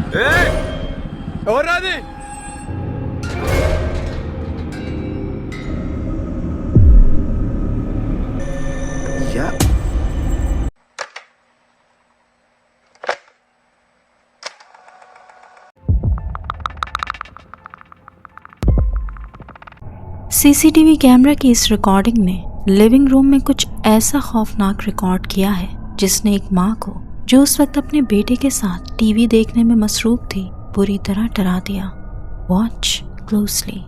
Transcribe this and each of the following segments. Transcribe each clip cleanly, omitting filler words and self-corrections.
और रानी या CCTV camera की इस रिकॉर्डिंग ने लिविंग रूम में कुछ ऐसा खौफनाक रिकॉर्ड किया है जिसने एक माँ को, जो उस वक्त अपने बेटे के साथ टीवी देखने में मसरूफ थी, बुरी तरह डरा दिया। Watch closely.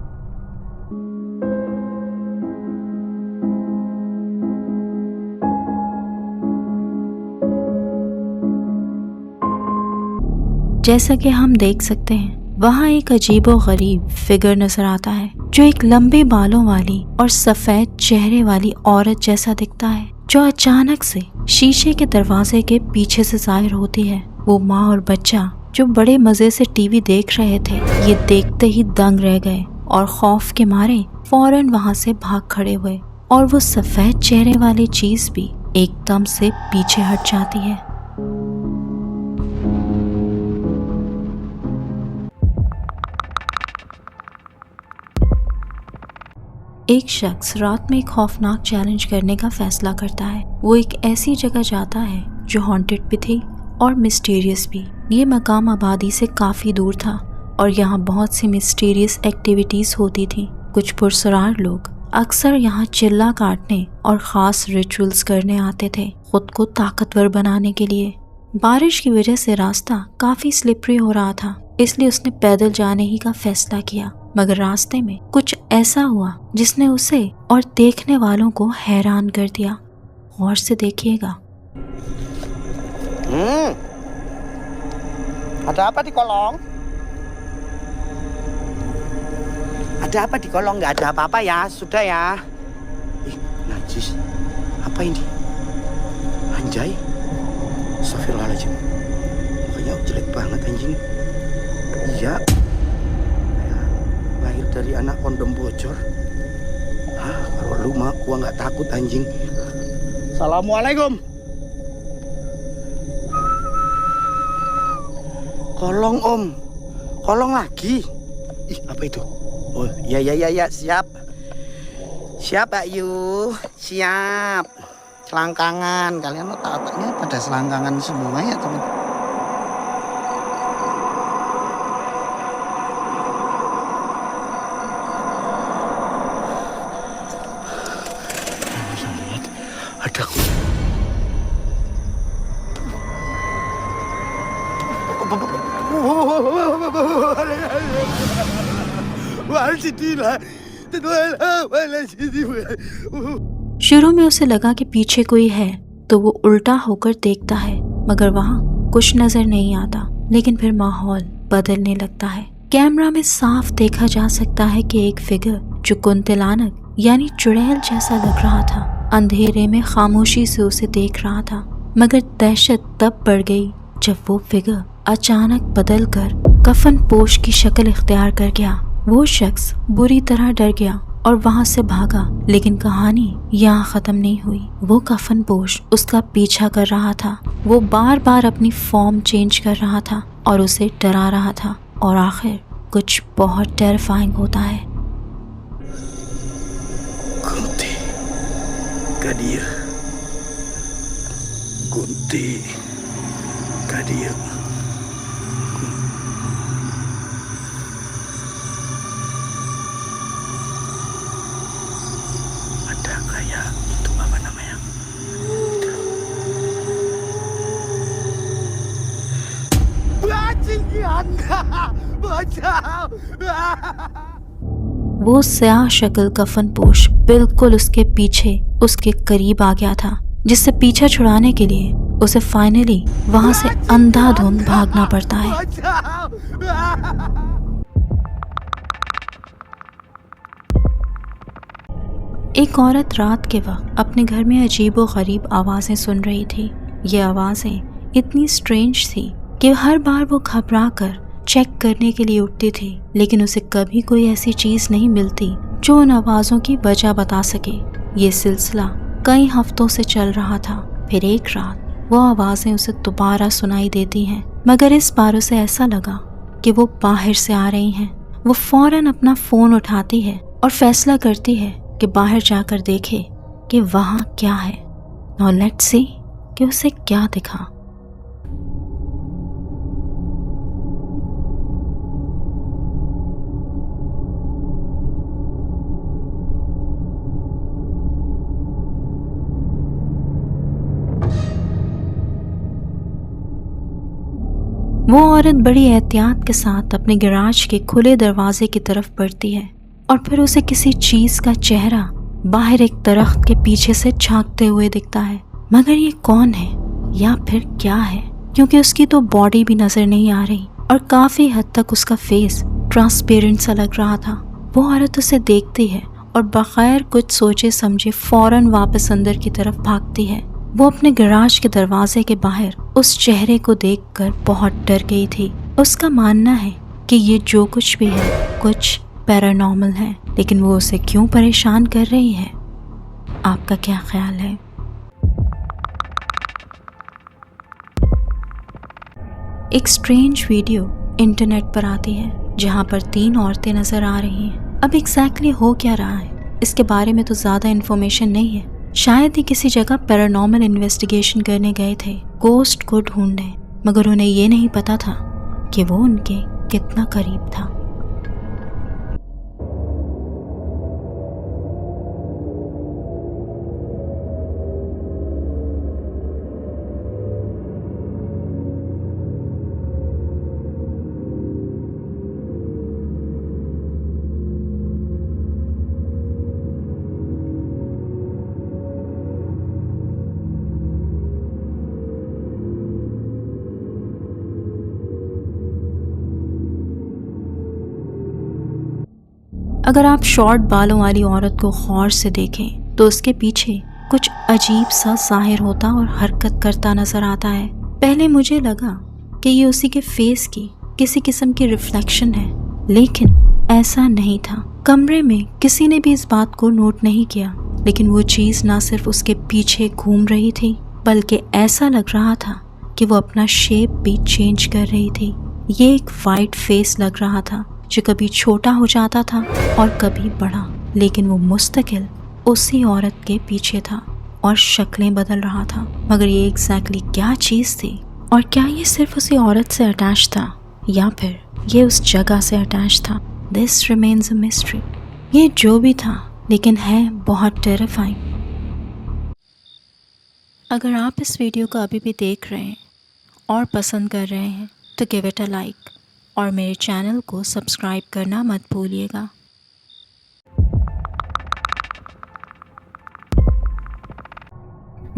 जैसा कि हम देख सकते हैं, वहाँ एक अजीबो गरीब फिगर नजर आता है जो एक लंबे बालों वाली और सफेद चेहरे वाली औरत जैसा दिखता है, जो अचानक से शीशे के दरवाजे के पीछे से जाहिर होती है। वो माँ और बच्चा जो बड़े मजे से टीवी देख रहे थे, ये देखते ही दंग रह गए और खौफ के मारे फौरन वहाँ से भाग खड़े हुए, और वो सफेद चेहरे वाली चीज भी एकदम से पीछे हट जाती है। एक शख्स रात में एक खौफनाक चैलेंज करने का फैसला करता है। वो एक ऐसी जगह जाता है जो हॉन्टेड भी थी और मिस्टीरियस भी। ये मकाम आबादी से काफ़ी दूर था और यहाँ बहुत सी मिस्टीरियस एक्टिविटीज़ होती थी। कुछ पुरसरार लोग अक्सर यहाँ चिल्ला काटने और ख़ास रिचुअल्स करने आते थे, खुद को ताकतवर बनाने के लिए। बारिश की वजह से रास्ता काफ़ी स्लिपरी हो रहा था, इसलिए उसने पैदल जाने ही का फैसला किया। मगर रास्ते में कुछ ऐसा हुआ जिसने उसे और देखने वालों को हैरान कर दिया। गौर से देखिएगा। Ada apa di kolong? Ada apa di kolong? Nggak ada apa-apa ya, sudah ya. Ih, najis. Apa ini? Anjay. Astagfirullahaladzim. Mukanya jelek banget anjing. Iya. Lahir dari anak kondom bocor. Hah, kalau lu mah gua nggak takut anjing. Assalamualaikum. Kolong om, kolong lagi. Ih, apa itu? Oh, ya, siap. Siap, Ayu. Siap. Selangkangan. Kalian otak-otaknya pada selangkangan semua ya, teman. Ada शुरू में उसे लगा कि पीछे कोई है, तो वो उल्टा होकर देखता है, मगर वहाँ कुछ नजर नहीं आता। लेकिन फिर माहौल बदलने लगता है। कैमरा में साफ देखा जा सकता है कि एक फिगर जो कुंतलानक यानी चुड़ैल जैसा लग रहा था, अंधेरे में खामोशी से उसे देख रहा था। मगर दहशत तब बढ़ गई जब वो फिगर अचानक बदलकर कफन पोश की शक्ल इख्तियार कर गया। वो शख्स बुरी तरह डर गया और वहां से भागा, लेकिन कहानी यहाँ खत्म नहीं हुई। वो कफन पोश उसका पीछा कर रहा था। वो बार बार अपनी फॉर्म चेंज कर रहा था और उसे डरा रहा था, और आखिर कुछ बहुत टेरिफाइंग होता है। Kunti, Kadir, Kunti, Kadir. Ada kayak itu apa namanya? वो स्याह शक्ल कफन पोश बिल्कुल उसके पीछे, उसके करीब आ गया था, जिससे पीछा छुड़ाने के लिए उसे फाइनली वहां से अंधाधुंध भागना पड़ता है। एक औरत रात के वक्त अपने घर में अजीबो गरीब आवाज़ें सुन रही थी। ये आवाज़ें इतनी स्ट्रेंज थी कि हर बार वो घबरा कर चेक करने के लिए उठती थी, लेकिन उसे कभी कोई ऐसी चीज़ नहीं मिलती जो उन आवाज़ों की वजह बता सके। ये सिलसिला कई हफ्तों से चल रहा था। फिर एक रात वो आवाज़ें उसे दोबारा सुनाई देती हैं, मगर इस बार उसे ऐसा लगा कि वो बाहर से आ रही हैं। वो फौरन अपना फ़ोन उठाती है और फैसला करती है कि बाहर जाकर देखे कि वहाँ क्या है। नाउ लेट्स सी कि उसे क्या दिखा। वो औरत बड़ी एहतियात के साथ अपने गैराज के खुले दरवाजे की तरफ बढ़ती है और फिर उसे किसी चीज का चेहरा बाहर एक दरख्त के पीछे से झांकते हुए दिखता है। मगर ये कौन है या फिर क्या है, क्योंकि उसकी तो बॉडी भी नजर नहीं आ रही और काफी हद तक उसका फेस ट्रांसपेरेंट सा लग रहा था। वो औरत उसे देखती है और बगैर कुछ सोचे समझे फौरन वापस अंदर की तरफ भागती है। वो अपने गैराज के दरवाजे के बाहर उस चेहरे को देखकर बहुत डर गई थी। उसका मानना है कि ये जो कुछ भी है कुछ पैरानॉर्मल है, लेकिन वो उसे क्यों परेशान कर रही है? आपका क्या ख्याल है? एक स्ट्रेंज वीडियो इंटरनेट पर आती है जहां पर 3 औरतें नजर आ रही हैं। अब एग्जैक्टली हो क्या रहा है इसके बारे में तो ज्यादा इन्फॉर्मेशन नहीं है। शायद ही किसी जगह पैरानॉर्मल इन्वेस्टिगेशन करने गए थे गोस्ट को ढूंढने, मगर उन्हें ये नहीं पता था कि वो उनके कितना करीब था। अगर आप शॉर्ट बालों वाली औरत को गौर से देखें तो उसके पीछे कुछ अजीब सा जाहिर होता और हरकत करता नजर आता है। पहले मुझे लगा कि ये उसी के फेस की किसी किस्म की रिफ्लेक्शन है, लेकिन ऐसा नहीं था। कमरे में किसी ने भी इस बात को नोट नहीं किया, लेकिन वो चीज ना सिर्फ उसके पीछे घूम रही थी बल्कि ऐसा लग रहा था कि वो अपना शेप भी चेंज कर रही थी। ये एक वाइट फेस लग रहा था जो कभी छोटा हो जाता था और कभी बड़ा, लेकिन वो मुस्तकिल उसी औरत के पीछे था और शक्लें बदल रहा था। मगर ये एग्जैक्टली क्या चीज़ थी, और क्या ये सिर्फ उसी औरत से अटैच था या फिर ये उस जगह से अटैच था? This remains a mystery. ये जो भी था, लेकिन है बहुत टेरिफाइंग। अगर आप इस वीडियो को अभी भी देख रहे हैं और पसंद कर रहे हैं तो गिव इट अ लाइक और मेरे चैनल को सब्सक्राइब करना मत भूलिएगा।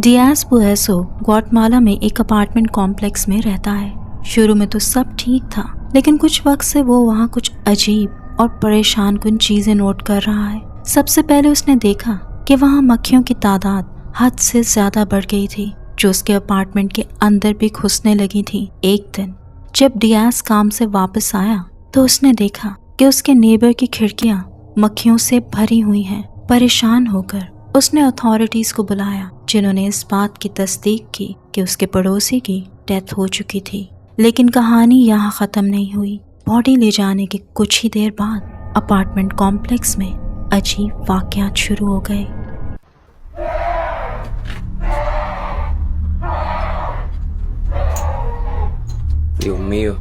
डियाज बुएसो ग्वाटेमाला में एक अपार्टमेंट कॉम्प्लेक्स में रहता है। शुरू में तो सब ठीक था, लेकिन कुछ वक्त से वो वहाँ कुछ अजीब और परेशान कुन चीजें नोट कर रहा है। सबसे पहले उसने देखा कि वहाँ मक्खियों की तादाद हद से ज्यादा बढ़ गई थी, जो उसके अपार्टमेंट के अंदर भी घुसने लगी थी। एक दिन जब डियाज काम से वापस आया तो उसने देखा कि उसके नेबर की खिड़कियां मक्खियों से भरी हुई हैं। परेशान होकर उसने अथॉरिटीज को बुलाया, जिन्होंने इस बात की तस्दीक की कि उसके पड़ोसी की डेथ हो चुकी थी। लेकिन कहानी यहाँ खत्म नहीं हुई। बॉडी ले जाने के कुछ ही देर बाद अपार्टमेंट कॉम्प्लेक्स में अजीब वाकयात शुरू हो गए। Dios mío.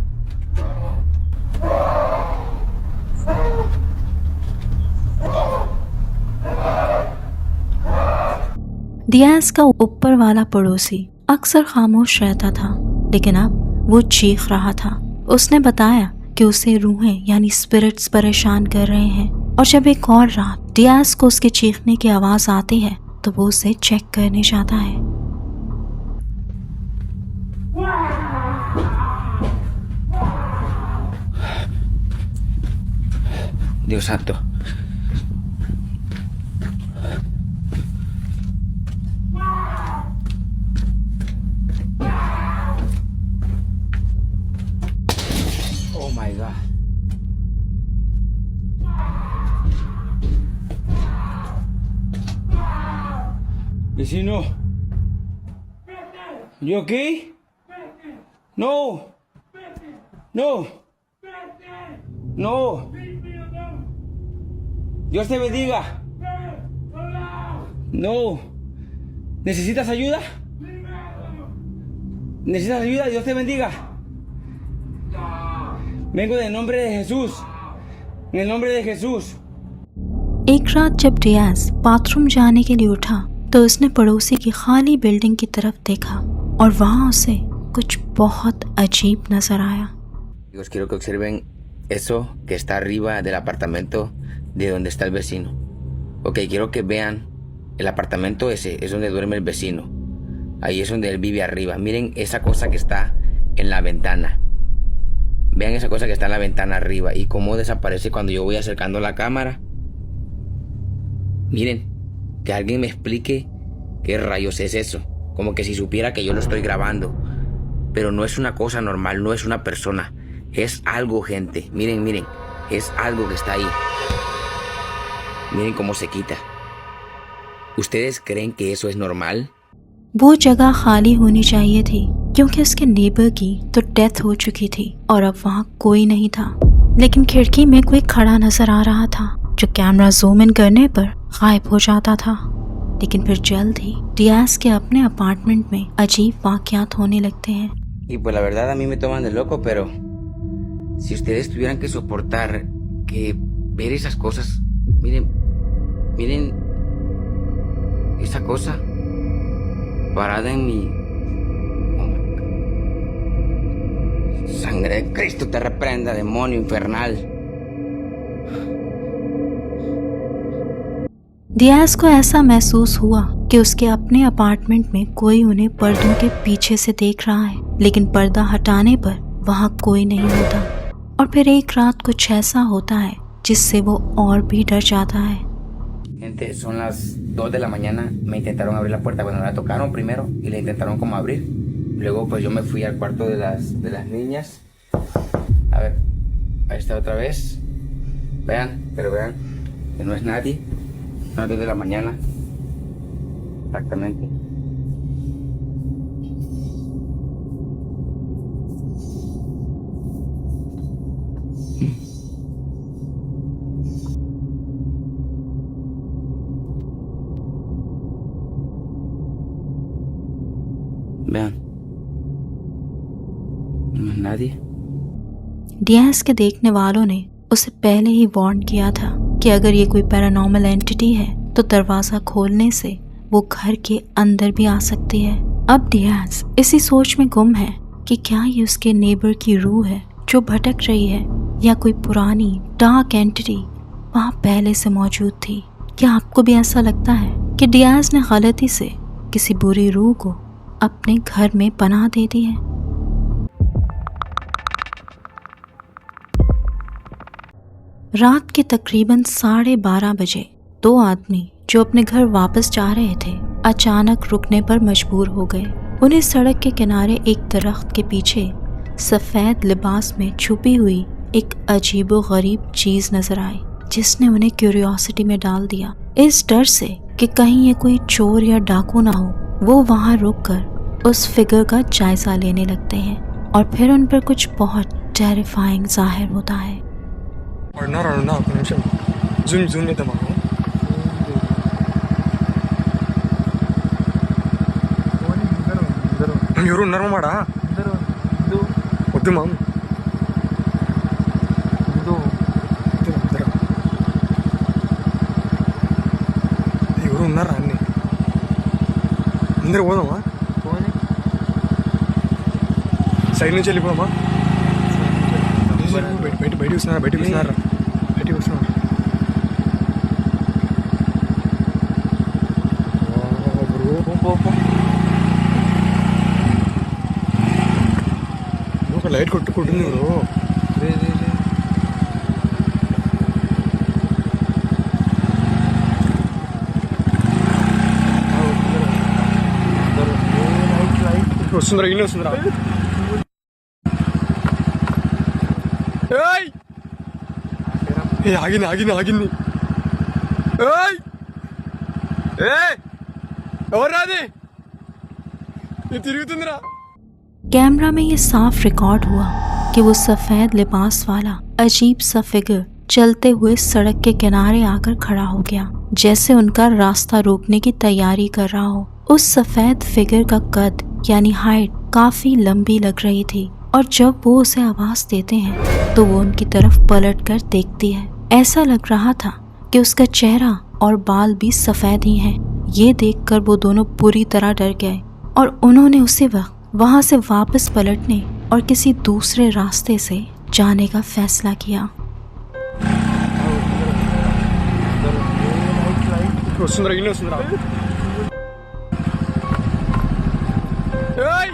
डियाज का ऊपर वाला पड़ोसी अक्सर खामोश रहता था, लेकिन अब वो चीख रहा था। उसने बताया कि उसे रूहें यानी स्पिरिट्स परेशान कर रहे हैं, और जब एक और रात डियाज को उसके चीखने की आवाज आती है तो वो उसे चेक करने जाता है। Dios santo. Oh my God. Vecino. You okay? No. No. No. Dios te bendiga. No. ¿Necesitas ayuda? ¿Necesitas ayuda? Dios te bendiga. Vengo en el nombre de Jesús. En el nombre de Jesús. एक रात जब रियाज bathroom जाने के लिए उठा तो उसने पड़ोसी की खाली बिल्डिंग की तरफ देखा और वहाँ उसे कुछ बहुत अजीब नजर आया। Chicos, quiero que observen eso que está arriba del apartamento de donde está el vecino. Ok, quiero que vean el apartamento ese, es donde duerme el vecino. Ahí es donde él vive arriba. Miren esa cosa que está en la ventana. Vean esa cosa que está en la ventana arriba y cómo desaparece cuando yo voy acercando la cámara. Miren, que alguien me explique qué rayos es eso. Como que si supiera que yo lo estoy grabando. Pero no es una cosa normal, no es una persona. Es algo, gente. Miren, miren. Es algo que está ahí. Miren cómo se quita. ¿Ustedes creen que eso es normal? वो जगह खाली होनी चाहिए थी क्योंकि उसके neighbour की तो डेथ हो चुकी थी और अब वहाँ कोई नहीं था, लेकिन खिड़की में कोई खड़ा नजर आ रहा था जो कैमरा जूम इन करने पर गायब हो जाता था। लेकिन फिर जल्द ही डियाज के अपने अपार्टमेंट में अजीब वाकयात होने लगते हैं। Y pues la verdad a mí me toman de loco, pero si ustedes tuvieran que soportar que ver esas cosas, miren, miren esa cosa parada en mi... Oh my God. Sangre de Cristo te reprenda, demonio infernal. Diaz को ऐसा महसूस हुआ कि उसके अपने apartment में कोई उन्हें पर्दों के पीछे से देख रहा है, लेकिन पर्दा हटाने पर वहाँ कोई नहीं होता। और फिर एक रात कुछ ऐसा होता है जिससे वो और भी डर जाता है। Gente, son las 2 de la mañana, me intentaron abrir la puerta, bueno, la tocaron primero y la intentaron como abrir. Luego pues yo me fui al cuarto de las niñas. A ver, ahí está otra vez. Vean, pero vean que no es nadie. Son las 2 de la mañana. Exactamente. Vean. No es nadie. Diaz के देखने वालों ने उसे पहले ही warn किया था कि अगर ये कोई पैरानॉर्मल एंटिटी है तो दरवाज़ा खोलने से वो घर के अंदर भी आ सकती है। अब डियाज इसी सोच में गुम है कि क्या ये उसके नेबर की रूह है जो भटक रही है या कोई पुरानी डार्क एंटिटी वहाँ पहले से मौजूद थी। क्या आपको भी ऐसा लगता है कि डियाज ने गलती से किसी बुरी रूह को अपने घर में पनाह दे दी है? रात के तकरीबन 12:30 बजे 2 आदमी जो अपने घर वापस जा रहे थे अचानक रुकने पर मजबूर हो गए। उन्हें सड़क के किनारे एक दरख्त के पीछे सफ़ेद लिबास में छुपी हुई एक अजीबोगरीब चीज़ नजर आई जिसने उन्हें क्यूरियोसिटी में डाल दिया। इस डर से कि कहीं ये कोई चोर या डाकू ना हो, वो वहाँ रुककर उस फिगर का जायजा लेने लगते हैं और फिर उन पर कुछ बहुत टेरिफाइंग जाहिर होता है। అన్నా ఒక నిమిషం జూమ్ చేద్దామా? ఎవరు ఉన్నారు మాడా? వద్దు మా ఎవరు ఉన్నారా అన్ని? అందరు పోదామా? సైడ్ నుంచి వెళ్ళిపోదామా? బయట వస్తున్నారా? బయటకు వస్తున్నారా? ఒక లైట్ కొట్టుకుంటుంది బ్రో. వస్తుందిరా, ఇల్లు వస్తుందిరా. ఆగింది. ఎవరు రాది? ఇది తిరుగుతుందిరా. कैमरा में ये साफ रिकॉर्ड हुआ कि वो सफेद लिबास वाला अजीब सा फिगर चलते हुए सड़क के किनारे आकर खड़ा हो गया, जैसे उनका रास्ता रोकने की तैयारी कर रहा हो। उस सफेद फिगर का कद यानी हाइट काफी लंबी लग रही थी और जब वो उसे आवाज देते हैं तो वो उनकी तरफ पलट कर देखती है। ऐसा लग रहा था कि उसका चेहरा और बाल भी सफेद ही हैं। ये देखकर वो दोनों पूरी तरह डर गए और उन्होंने उसी वक्त वहां से वापस पलटने और किसी दूसरे रास्ते से जाने का फैसला किया। వస్తుందిరా, ఇల్లు వస్తుందిరా. ఏయ్!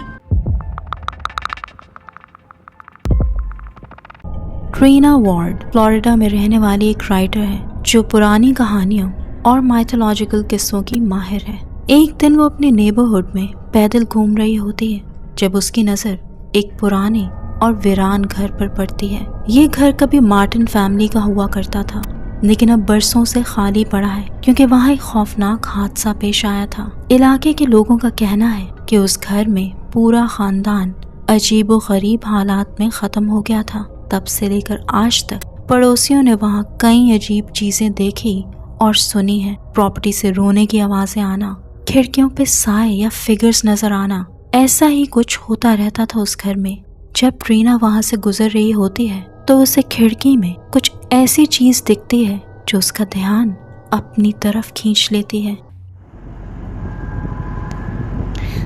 ट्रीना वार्ड फ्लोरिडा में रहने वाली एक राइटर है जो पुरानी कहानियों और माइथोलॉजिकल किस्सों की माहिर है। एक दिन वो अपने नेबरहुड में पैदल घूम रही होती है जब उसकी नज़र एक पुराने और वीरान घर पर पड़ती है। ये घर कभी मार्टिन फैमिली का हुआ करता था, लेकिन अब बरसों से खाली पड़ा है क्योंकि वहाँ एक खौफनाक हादसा पेश आया था। इलाके के लोगों का कहना है कि उस घर में पूरा खानदान अजीबोगरीब हालात में ख़त्म हो गया था। तब से लेकर आज तक पड़ोसियों ने वहाँ कई अजीब चीजें देखी और सुनी हैं। प्रॉपर्टी से रोने की आवाजें आना, खिड़कियों पे साए या फिगर्स नजर आना, ऐसा ही कुछ होता रहता था उस घर में। जब ट्रीना वहाँ से गुजर रही होती है तो उसे खिड़की में कुछ ऐसी चीज दिखती है जो उसका ध्यान अपनी तरफ खींच लेती है।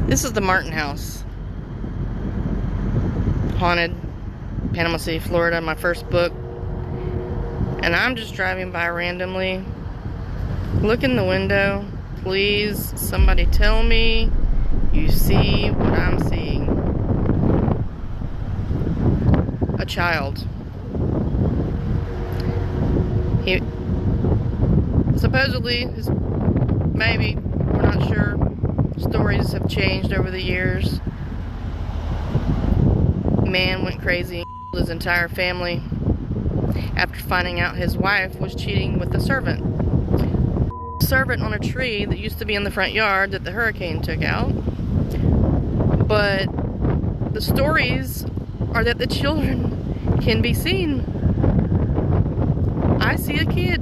This is the Martin House. Haunted, Panama City, Florida, my first book. And I'm just driving by randomly. Look in the window. Please, somebody tell me you see what I'm seeing. A child. He supposedly his maybe, we're not sure. Stories have changed over the years. Man went crazy and killed his entire family after finding out his wife was cheating with a servant. A servant on a tree that used to be in the front yard that the hurricane took out. But the stories are that the children can be seen. I see a kid.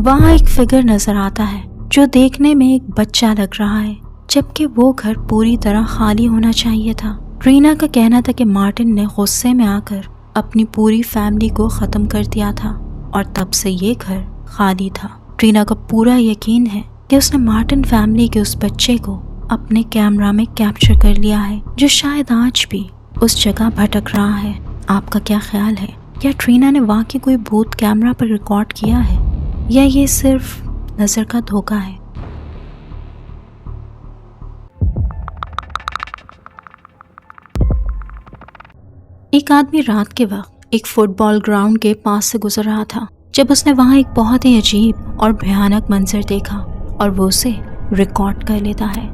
वहाँ एक figure नजर आता है जो देखने में एक बच्चा लग रहा है, जबकि वो घर पूरी तरह खाली होना चाहिए था। ट्रीना का कहना था कि मार्टिन ने गुस्से में आकर अपनी पूरी फैमिली को ख़त्म कर दिया था और तब से ये घर खाली था। ट्रीना का पूरा यकीन है कि उसने मार्टिन फैमिली के उस बच्चे को अपने कैमरा में कैप्चर कर लिया है, जो शायद आज भी उस जगह भटक रहा है। आपका क्या ख्याल है? क्या ट्रीना ने वाकई कोई भूत कैमरा पर रिकॉर्ड किया है या ये सिर्फ नज़र का धोखा है? एक आदमी रात के वक्त एक फुटबॉल ग्राउंड के पास से गुजर रहा था जब उसने वहाँ एक बहुत ही अजीब और भयानक मंजर देखा और वो उसे रिकॉर्ड कर लेता है।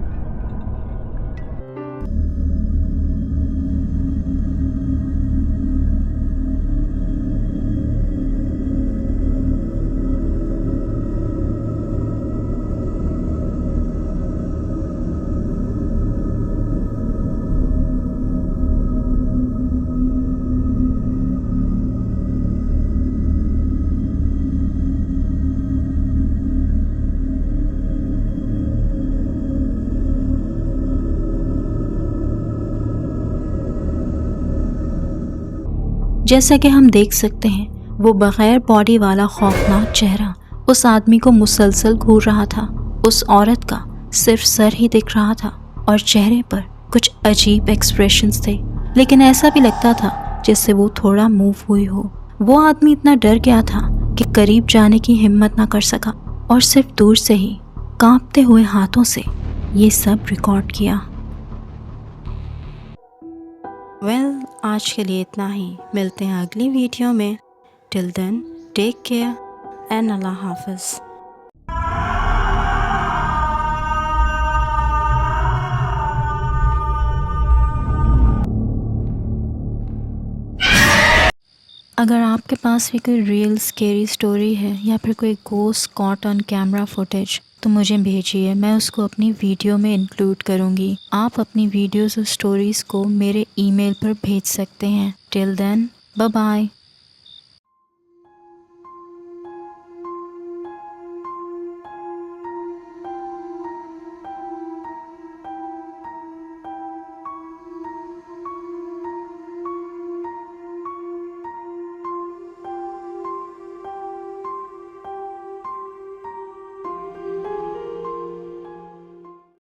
जैसा कि हम देख सकते हैं, वो बगैर बॉडी वाला खौफनाक चेहरा उस आदमी को मुसलसल घूर रहा था। उस औरत का सिर्फ सर ही दिख रहा था और चेहरे पर कुछ अजीब एक्सप्रेशंस थे, लेकिन ऐसा भी लगता था जैसे वो थोड़ा मूव हुई हो। वो आदमी इतना डर गया था कि करीब जाने की हिम्मत ना कर सका और सिर्फ दूर से ही कांपते हुए हाथों से ये सब रिकॉर्ड किया। आज के लिए इतना ही। मिलते हैं अगली वीडियो में। Till then take care and अल्लाह हाफिज़। अगर आपके पास भी कोई रियल स्केरी स्टोरी है या फिर कोई ghost caught on camera footage तो मुझे भेजिए, मैं उसको अपनी वीडियो में इंक्लूड करूँगी। आप अपनी वीडियोस और स्टोरीज़ को मेरे ईमेल पर भेज सकते हैं। Till then, bye bye.